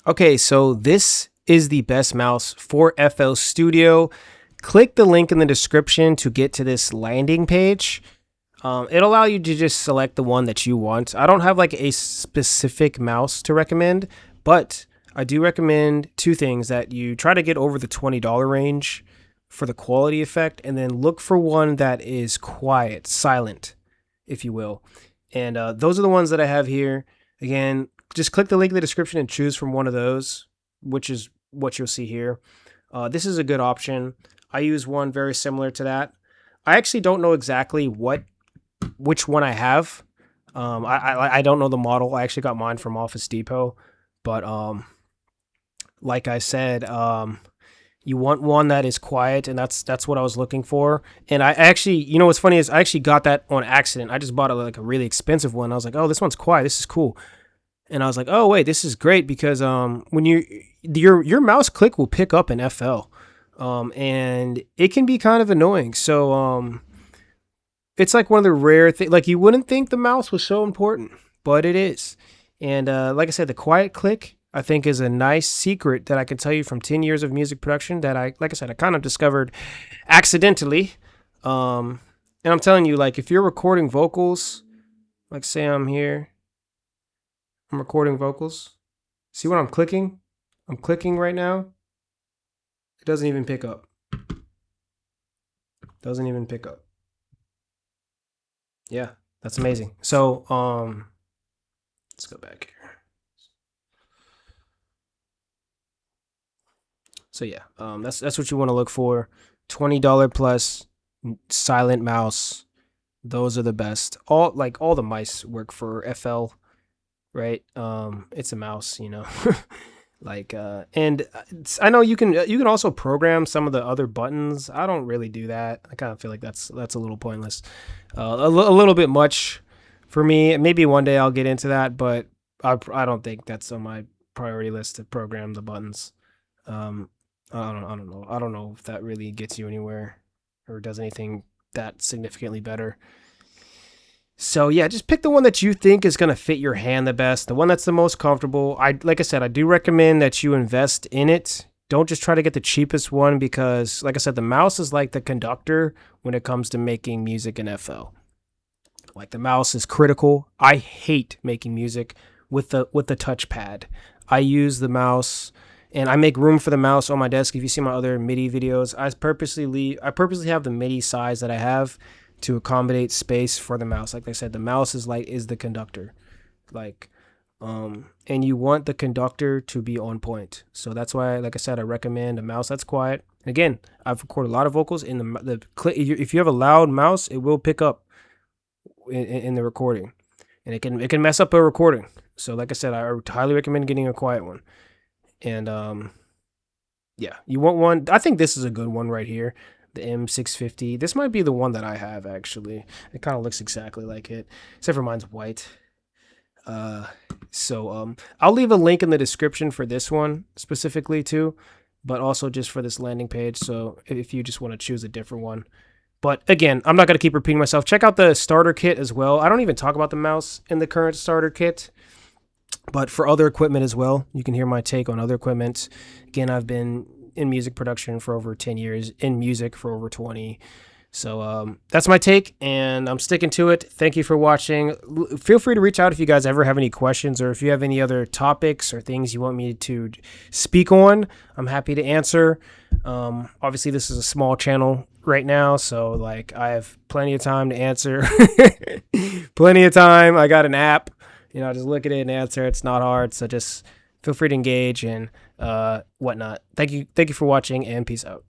Okay, so this is the best mouse for FL Studio. Click the link in the description to get to this landing page. It'll allow you to just select the one that you want. I don't have like a specific mouse to recommend, but I do recommend two things: that you try to get over the $20 range for the quality effect, and then look for one that is quiet, silent, if you will. And those are the ones that I have here. Again, just click the link in the description and choose from one of those, which is what you'll see here. This is a good option. I use one very similar to that. I actually don't know exactly which one I have. I don't know the model. I actually got mine from Office Depot, but like I said, you want one that is quiet, and that's what I was looking for. And I actually, you know what's funny is I actually got that on accident. I just bought like a really expensive one. I was like, oh, this one's quiet. This is cool. And I was like, oh wait, this is great because when your mouse click will pick up in FL, and it can be kind of annoying. So it's like one of the rare things. Like you wouldn't think the mouse was so important, but it is. And like I said, the quiet click I think is a nice secret that I can tell you from 10 years of music production that like I said, I kind of discovered accidentally. And I'm telling you, like if you're recording vocals, like say I'm here. I'm recording vocals. See what I'm clicking? I'm clicking right now. It doesn't even pick up. Doesn't even pick up. Yeah, that's amazing. So, let's go back here. So yeah, that's what you want to look for. $20 plus silent mouse. Those are the best. All the mice work for FL. Right, it's a mouse, you know. And I know you can also program some of the other buttons. I don't really do that. I kind of feel like that's a little pointless, a little bit much for me. Maybe one day I'll get into that, but I don't think that's on my priority list to program the buttons. I don't know if that really gets you anywhere or does anything that significantly better. So yeah, just pick the one that you think is going to fit your hand the best, the one that's the most comfortable. Like I said, I do recommend that you invest in it. Don't just try to get the cheapest one because, like I said, the mouse is like the conductor when it comes to making music in FL. Like the mouse is critical. I hate making music with the touchpad. I use the mouse and I make room for the mouse on my desk. If you see my other MIDI videos, I purposely have the MIDI size that I have to accommodate space for the mouse. Like I said, the mouse is the conductor. And you want the conductor to be on point. So that's why, like I said, I recommend a mouse that's quiet. Again, I've recorded a lot of vocals in the click. If you have a loud mouse, it will pick up in the recording, and it can mess up a recording. So like I said, I highly recommend getting a quiet one. And yeah, you want one. I think this is a good one right here. The M650. This might be the one that I have, actually. It kind of looks exactly like it, except for mine's white. So I'll leave a link in the description for this one specifically too, but also just for this landing page. So if you just want to choose a different one. But again, I'm not going to keep repeating myself. Check out the starter kit as well. I don't even talk about the mouse in the current starter kit, but for other equipment as well, you can hear my take on other equipment. Again, I've been in music production for over 10 years, in music for over 20. So that's my take, and I'm sticking to it. Thank you for watching. Feel free to reach out if you guys ever have any questions, or if you have any other topics or things you want me to speak on. I'm happy to answer. Obviously, this is a small channel right now, so like I have plenty of time to answer. Plenty of time. I got an app. You know, just look at it and answer. It's not hard, so just feel free to engage and whatnot. Thank you for watching, and peace out.